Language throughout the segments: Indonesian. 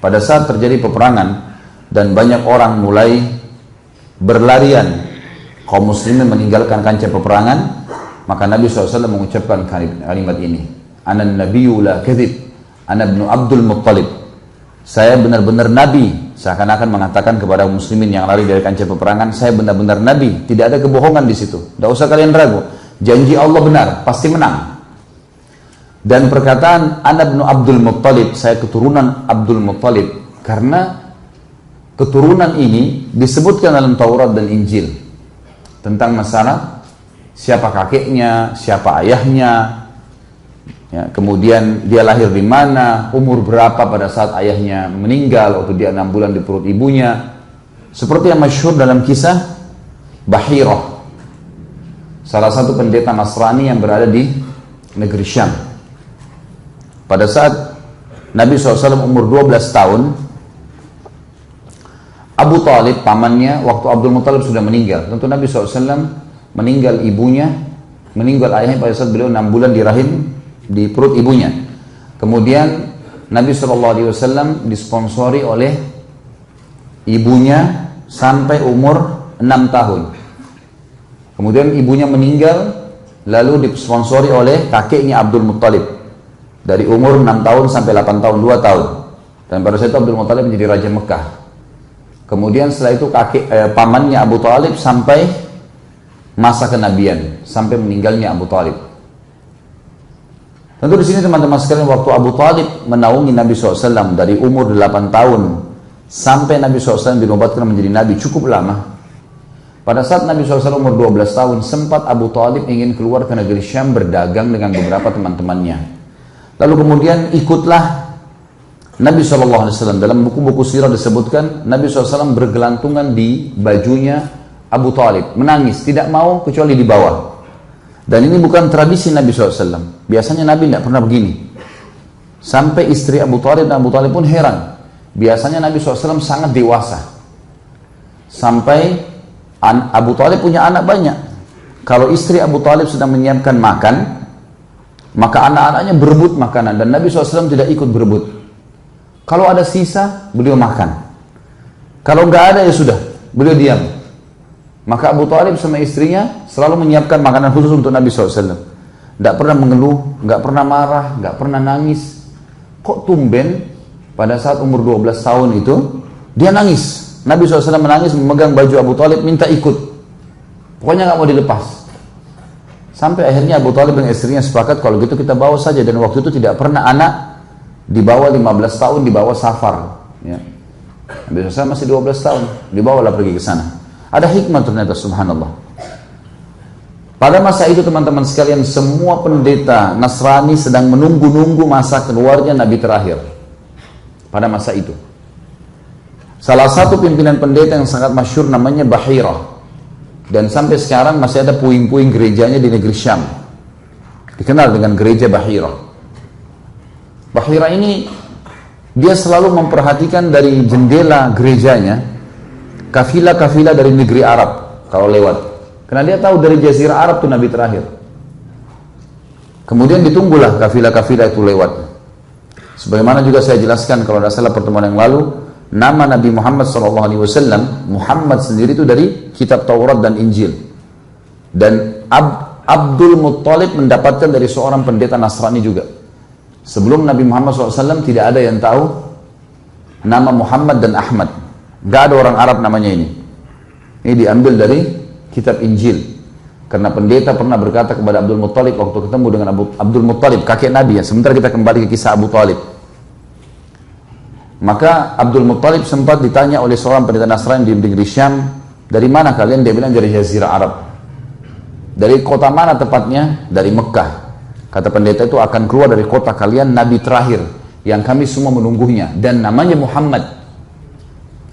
pada saat terjadi peperangan dan banyak orang mulai berlarian, kaum muslimin meninggalkan kancah peperangan, maka Nabi SAW mengucapkan kalimat ini, Ana nabiyyu la kadhib, ana ibnu Abdul Muttalib. Saya benar-benar nabi, seakan-akan mengatakan kepada muslimin yang lari dari kancah peperangan, saya benar-benar nabi, tidak ada kebohongan di situ. Tidak usah kalian ragu, janji Allah benar, pasti menang. Dan perkataan Ana ibnu Abdul Muttalib, saya keturunan Abdul Muttalib, karena keturunan ini disebutkan dalam Taurat dan Injil tentang masalah siapa kakeknya, siapa ayahnya, ya, kemudian dia lahir di mana, umur berapa pada saat ayahnya meninggal waktu dia 6 bulan di perut ibunya, seperti yang masyhur dalam kisah Bahirah, salah satu pendeta Nasrani yang berada di negeri Syam. Pada saat Nabi SAW umur 12 tahun, Abu Talib, pamannya, waktu Abdul Muttalib sudah meninggal. Tentu Nabi SAW meninggal ibunya, meninggal ayahnya pada saat beliau 6 bulan di rahim, di perut ibunya. Kemudian Nabi SAW disponsori oleh ibunya sampai umur 6 tahun. Kemudian ibunya meninggal, lalu disponsori oleh kakeknya Abdul Muttalib. Dari umur 6 tahun sampai 8 tahun, 2 tahun. Dan pada saat itu Abdul Muttalib menjadi Raja Mekah. Kemudian setelah itu pamannya Abu Talib sampai masa kenabian, sampai meninggalnya Abu Talib. Tentu di sini teman-teman sekalian, waktu Abu Talib menaungi Nabi SAW dari umur 8 tahun sampai Nabi SAW dinobatkan menjadi Nabi, cukup lama. Pada saat Nabi SAW umur 12 tahun, sempat Abu Talib ingin keluar ke negeri Syam berdagang dengan beberapa teman-temannya. Lalu kemudian ikutlah Nabi SAW. Dalam buku-buku sirah disebutkan Nabi SAW bergelantungan di bajunya Abu Talib, menangis, tidak mau kecuali di bawah. Dan ini bukan tradisi Nabi SAW. Biasanya Nabi tidak pernah begini. Sampai istri Abu Talib dan Abu Talib pun heran. Biasanya Nabi SAW sangat dewasa. Sampai Abu Talib punya anak banyak. Kalau istri Abu Talib sedang menyiapkan makan, maka anak-anaknya berebut makanan, dan Nabi SAW tidak ikut berebut. Kalau ada sisa, beliau makan. Kalau nggak ada, ya sudah, beliau diam. Maka Abu Talib sama istrinya selalu menyiapkan makanan khusus untuk Nabi SAW. Nggak pernah mengeluh, nggak pernah marah, nggak pernah nangis. Kok tumben pada saat umur 12 tahun itu, dia nangis. Nabi SAW menangis, memegang baju Abu Talib, minta ikut. Pokoknya nggak mau dilepas. Sampai akhirnya Abu Talib dan istrinya sepakat, kalau gitu kita bawa saja. Dan waktu itu tidak pernah anak di bawah 15 tahun dibawa safar. Ya. Nabi SAW masih 12 tahun, dibawalah pergi ke sana. Ada hikmah ternyata, subhanallah. Pada masa itu teman-teman sekalian, semua pendeta Nasrani sedang menunggu-nunggu masa keluarnya Nabi terakhir. Pada masa itu. Salah satu pimpinan pendeta yang sangat masyhur namanya Bahirah. Dan sampai sekarang masih ada puing-puing gerejanya di negeri Syam. Dikenal dengan gereja Bahirah. Bahirah ini, dia selalu memperhatikan dari jendela gerejanya kafilah-kafilah dari negeri Arab kalau lewat. Karena dia tahu dari Jazirah Arab itu Nabi terakhir. Kemudian ditunggulah kafilah-kafilah itu lewat. Sebagaimana juga saya jelaskan kalau tidak salah pertemuan yang lalu, nama Nabi Muhammad SAW, Muhammad sendiri itu dari kitab Taurat dan Injil. Dan Abdul Muttalib mendapatkan dari seorang pendeta Nasrani juga. Sebelum Nabi Muhammad SAW tidak ada yang tahu nama Muhammad dan Ahmad. Gak ada orang Arab namanya ini. Ini diambil dari kitab Injil. Karena pendeta pernah berkata kepada Abdul Muttalib waktu ketemu dengan Abdul Muttalib, kakek Nabi ya. Sebentar kita kembali ke kisah Abu Talib. Maka Abdul Muttalib sempat ditanya oleh seorang pendeta Nasrani di negeri Syam, dari mana kalian? Dia bilang dari Jazirah Arab. Dari kota mana tepatnya? Dari Mekah. Kata pendeta itu, akan keluar dari kota kalian Nabi terakhir yang kami semua menunggunya, dan namanya Muhammad.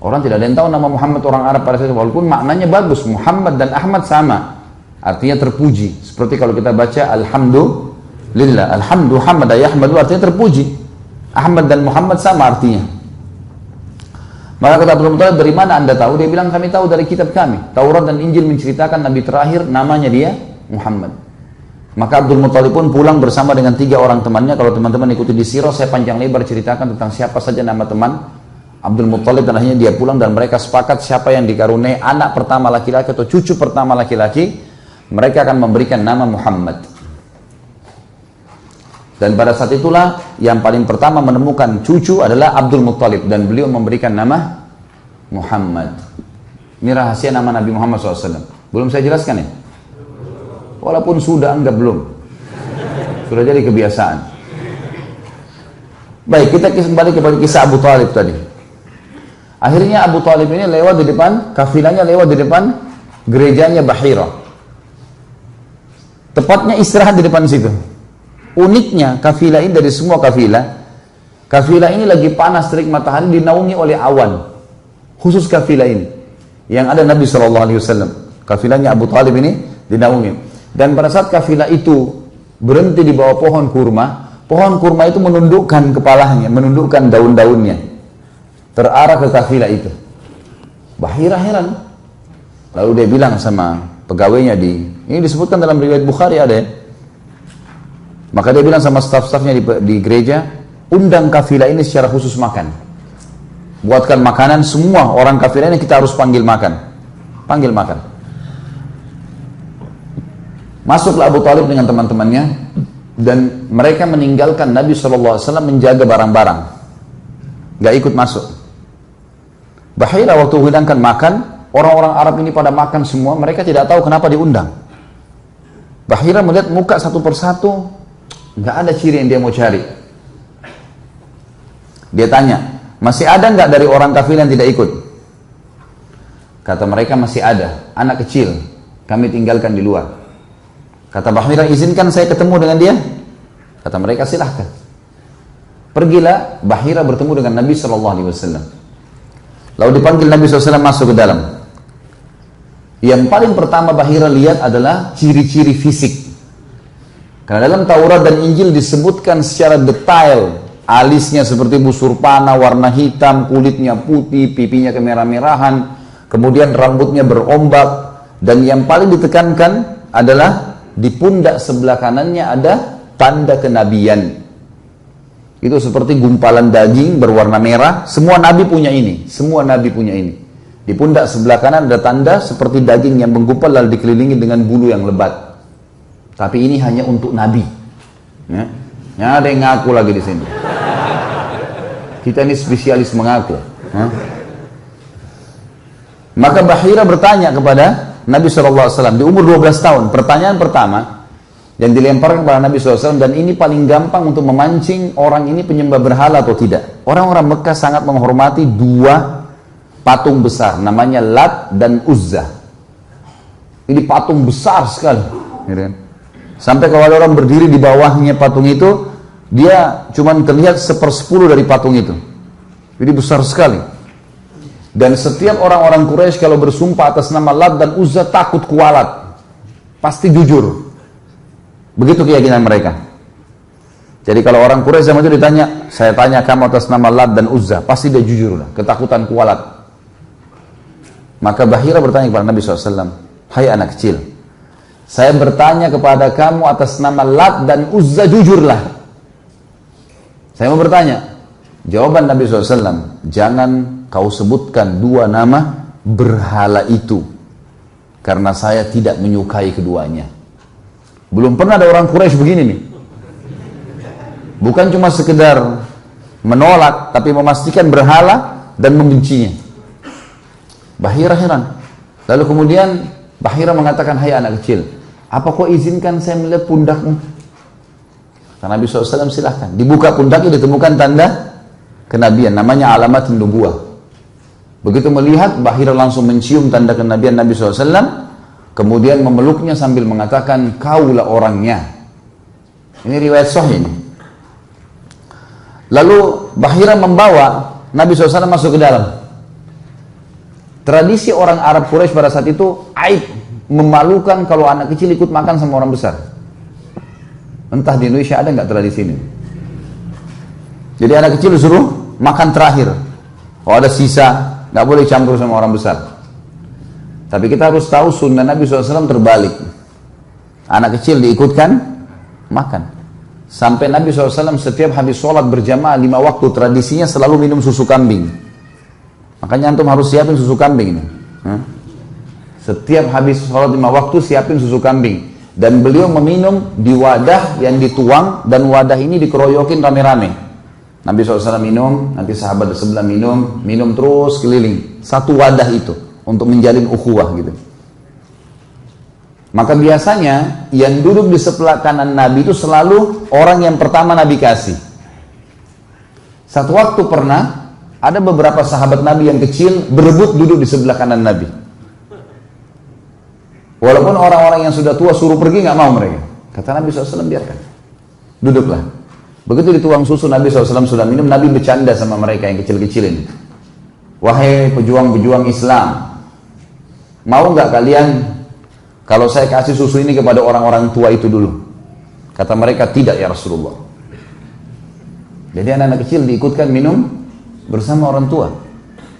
Orang tidak ada yang tahu nama Muhammad orang Arab pada saat itu, walaupun maknanya bagus. Muhammad dan Ahmad sama, artinya terpuji. Seperti kalau kita baca Alhamdulillah, Alhamdulillah, Yahmadu artinya terpuji. Ahmad dan Muhammad sama artinya. Maka kata Abdul Muttalib, dari mana anda tahu? Dia bilang, kami tahu dari kitab kami. Taurat dan Injil menceritakan Nabi terakhir namanya dia Muhammad. Maka Abdul Muttalib pun pulang bersama dengan 3 orang temannya. Kalau teman-teman ikuti di sirah, saya panjang lebar ceritakan tentang siapa saja nama teman Abdul Muttalib, dan akhirnya dia pulang dan mereka sepakat siapa yang dikaruniai anak pertama laki-laki atau cucu pertama laki-laki, mereka akan memberikan nama Muhammad. Dan pada saat itulah yang paling pertama menemukan cucu adalah Abdul Muttalib, dan beliau memberikan nama Muhammad. Ini rahasia nama Nabi Muhammad SAW. Belum saya jelaskan ya? Walaupun sudah, anggap belum. Sudah jadi kebiasaan. Baik, kita kembali kepada kisah Abu Talib tadi. Akhirnya Abu Talib ini lewat di depan, kafilahnya lewat di depan gerejanya Bahira. Tepatnya istirahat di depan situ. Uniknya kafilah ini dari semua kafilah ini lagi panas terik matahari, dinaungi oleh awan. Khusus kafilah ini yang ada Nabi SAW. Kafilahnya Abu Talib ini dinaungi. Dan pada saat kafilah itu berhenti di bawah pohon kurma itu menundukkan kepalanya, menundukkan daun-daunnya, terarah ke kafilah itu. Bahira heran. Lalu dia bilang sama pegawainya, ini disebutkan dalam riwayat Bukhari ada ya. Maka dia bilang sama staf-stafnya di gereja, undang kafilah ini secara khusus makan. Buatkan makanan, semua orang kafilah ini kita harus panggil makan. Panggil makan. Masuklah Abu Talib dengan teman-temannya, dan mereka meninggalkan Nabi SAW menjaga barang-barang. Gak ikut masuk. Bahira waktu hidangkan makan, orang-orang Arab ini pada makan semua, mereka tidak tahu kenapa diundang. Bahira melihat muka satu persatu, gak ada ciri yang dia mau cari. Dia tanya, masih ada gak dari orang kafilah yang tidak ikut? Kata mereka, masih ada, anak kecil, kami tinggalkan di luar. Kata Bahira, izinkan saya ketemu dengan dia? Kata mereka, silahkan. Pergilah Bahira bertemu dengan Nabi SAW. Lalu dipanggil Nabi SAW masuk ke dalam. Yang paling pertama Bahira lihat adalah ciri-ciri fisik. Karena dalam Taurat dan Injil disebutkan secara detail, alisnya seperti busur panah, warna hitam, kulitnya putih, pipinya kemerah-merahan, kemudian rambutnya berombak, dan yang paling ditekankan adalah di pundak sebelah kanannya ada tanda kenabian. Itu seperti gumpalan daging berwarna merah. Semua nabi punya ini. Semua nabi punya ini. Di pundak sebelah kanan ada tanda seperti daging yang menggumpal lalu dikelilingi dengan bulu yang lebat. Tapi ini hanya untuk nabi. Ya, ada yang ngaku lagi di sini. Kita ini spesialis mengaku. Maka Bahira bertanya kepada Nabi SAW di umur 12 tahun. Pertanyaan pertama yang dilemparkan kepada Nabi SAW, dan ini paling gampang untuk memancing orang ini penyembah berhala atau tidak. Orang-orang Mekah sangat menghormati dua patung besar, namanya Lat dan Uzza. Ini patung besar sekali. Sampai kalau ada orang berdiri di bawahnya patung itu, dia cuma terlihat 1/10 dari patung itu. Jadi besar sekali. Dan setiap orang-orang Quraisy kalau bersumpah atas nama Lat dan Uzza takut kualat. Pasti jujur. Begitu keyakinan mereka. Jadi kalau orang Quraisy zaman itu ditanya, saya tanya kamu atas nama Lat dan Uzza, pasti dia jujur lah, ketakutan kualat. Maka Bahira bertanya kepada Nabi SAW, hai anak kecil, saya bertanya kepada kamu atas nama Lat dan Uzza, jujurlah. Saya mau bertanya. Jawaban Nabi SAW, jangan kau sebutkan dua nama berhala itu, karena saya tidak menyukai keduanya. Belum pernah ada orang Quraisy begini nih. Bukan cuma sekedar menolak, tapi memastikan berhala dan membencinya. Bahira heran. Lalu kemudian Bahira mengatakan, hai anak kecil, apa kau izinkan saya melihat pundakmu? Karena Nabi SAW silahkan. Dibuka pundaknya, ditemukan tanda kenabian, namanya alamat nubuwah. Begitu melihat, Bahira langsung mencium tanda kenabian Nabi SAW, kemudian memeluknya sambil mengatakan, kaulah orangnya. Ini riwayat sahih. Lalu Bahira membawa Nabi SAW masuk ke dalam. Tradisi orang Arab Quraisy pada saat itu, aib, memalukan kalau anak kecil ikut makan sama orang besar. Entah di Indonesia ada nggak tradisi ini. Jadi anak kecil disuruh makan terakhir. Kalau ada sisa, nggak boleh campur sama orang besar. Tapi kita harus tahu sunnah Nabi SAW terbalik. Anak kecil diikutkan makan. Sampai Nabi SAW setiap habis sholat berjamaah 5 waktu, tradisinya selalu minum susu kambing. Makanya antum harus siapin susu kambing ini. Setiap habis sholat 5 waktu siapin susu kambing. Dan beliau meminum di wadah yang dituang, dan wadah ini dikeroyokin rame-rame. Nabi SAW minum, nanti sahabat di sebelah minum terus keliling. Satu wadah itu untuk menjalin ukhuwah gitu. Maka biasanya yang duduk di sebelah kanan Nabi itu selalu orang yang pertama Nabi kasih. Satu waktu pernah ada beberapa sahabat Nabi yang kecil berebut duduk di sebelah kanan Nabi. Walaupun orang-orang yang sudah tua suruh pergi, nggak mau mereka. Kata Nabi SAW, biarkan. Duduklah. Begitu dituang susu, Nabi SAW sudah minum, Nabi bercanda sama mereka yang kecil-kecil ini. Wahai pejuang-pejuang Islam, mau nggak kalian kalau saya kasih susu ini kepada orang-orang tua itu dulu? Kata mereka, tidak ya Rasulullah. Jadi anak-anak kecil diikutkan minum bersama orang tua.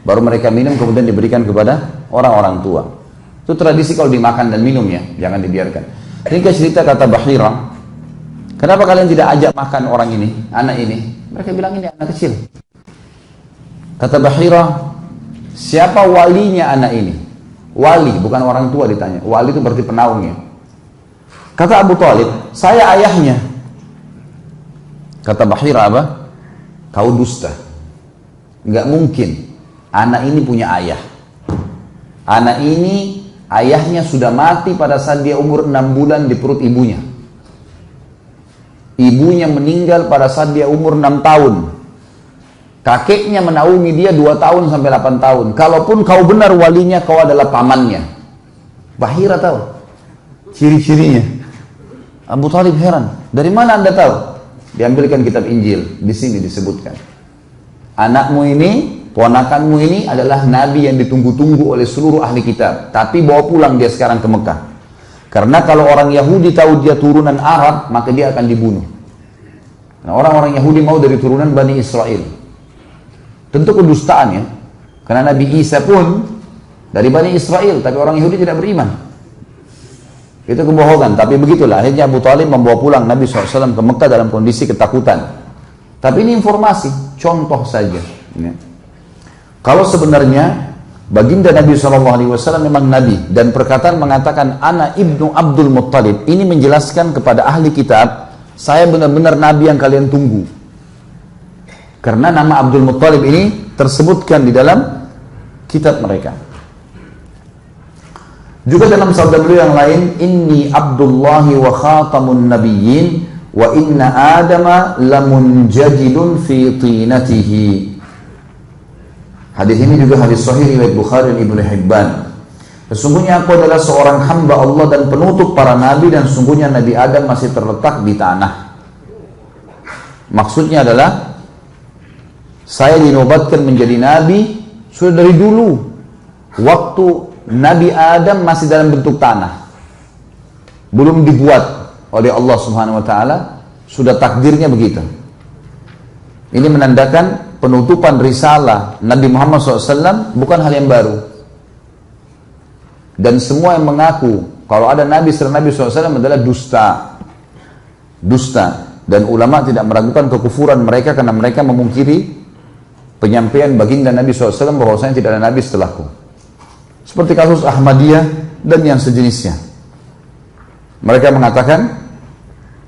Baru mereka minum, kemudian diberikan kepada orang-orang tua. Itu tradisi kalau dimakan dan minum ya, jangan dibiarkan. Ini cerita kata Bahira, kenapa kalian tidak ajak makan orang ini, anak ini? Mereka bilang ini anak kecil. Kata Bahira, siapa walinya anak ini? Wali, bukan orang tua ditanya. Wali itu berarti penaungnya. Kata Abu Talib, saya ayahnya. Kata Bahira apa? Kau dusta. Nggak mungkin anak ini punya ayah. Anak ini ayahnya sudah mati pada saat dia umur 6 bulan di perut ibunya. Ibunya meninggal pada saat dia umur 6 tahun. Kakeknya menaungi dia 2 tahun sampai 8 tahun. Kalaupun kau benar walinya, kau adalah pamannya. Bahira tahu ciri-cirinya. Abu Talib heran. Dari mana anda tahu? Diambilkan kitab Injil. Di sini disebutkan. Anakmu ini, ponakanmu ini adalah nabi yang ditunggu-tunggu oleh seluruh ahli kitab. Tapi bawa pulang dia sekarang ke Mekah. Karena kalau orang Yahudi tahu dia turunan Arab, maka dia akan dibunuh. Nah, orang-orang Yahudi mau dari turunan Bani Israel. Tentu kedustaan ya. Karena Nabi Isa pun dari Bani Israel, tapi orang Yahudi tidak beriman. Itu kebohongan, tapi begitulah. Akhirnya Abu Talib membawa pulang Nabi SAW ke Mekah dalam kondisi ketakutan. Tapi ini informasi, contoh saja. Ya. Kalau sebenarnya baginda Nabi SAW memang Nabi, dan perkataan mengatakan Ana ibnu Abdul Muttalib, ini menjelaskan kepada ahli kitab, saya benar-benar Nabi yang kalian tunggu. Karena nama Abdul Muttalib ini tersebutkan di dalam kitab mereka. Juga dalam sabda beliau yang lain, Inni Abdullahi wa khatamun nabiyyin wa inna Adama lamunjadilun fi tinatihi. Hadis ini juga hadis sahih riwayat Bukhari dan Ibnu Hibban. Sesungguhnya aku adalah seorang hamba Allah dan penutup para nabi, dan sesungguhnya Nabi Adam masih terletak di tanah. Maksudnya adalah saya dinobatkan menjadi nabi sudah dari dulu. Waktu Nabi Adam masih dalam bentuk tanah, belum dibuat oleh Allah Subhanahu wa Ta'ala, sudah takdirnya begitu. Ini menandakan penutupan risalah Nabi Muhammad SAW bukan hal yang baru. Dan semua yang mengaku kalau ada Nabi setelah Nabi SAW adalah dusta. Dan ulama tidak meragukan kekufuran mereka karena mereka memungkiri penyampaian baginda Nabi SAW bahwasanya tidak ada Nabi setelahku. Seperti kasus Ahmadiyah dan yang sejenisnya. Mereka mengatakan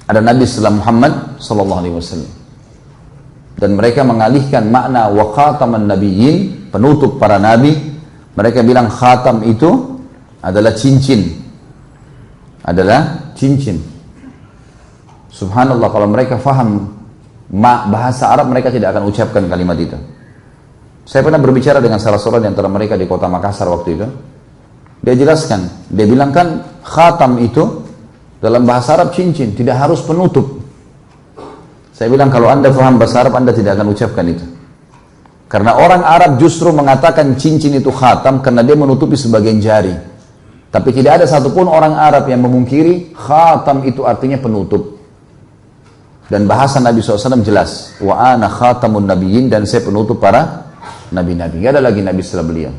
ada Nabi setelah Muhammad SAW. Dan mereka mengalihkan makna wa khataman nabiyyin, penutup para nabi. Mereka bilang khatam itu adalah cincin. Subhanallah, kalau mereka faham bahasa Arab, mereka tidak akan ucapkan kalimat itu. Saya pernah berbicara dengan salah seorang di antara mereka di kota Makassar waktu itu. Dia jelaskan, dia bilang kan khatam itu dalam bahasa Arab cincin, tidak harus penutup. Saya bilang kalau anda faham bahasa Arab, anda tidak akan ucapkan itu. Karena orang Arab justru mengatakan cincin itu khatam karena dia menutupi sebagian jari. Tapi tidak ada satupun orang Arab yang memungkiri khatam itu artinya penutup. Dan bahasa Nabi SAW jelas, wa ana khatamun nabiyyin, dan saya penutup para nabi-nabi. Gak ada lagi nabi setelah beliau.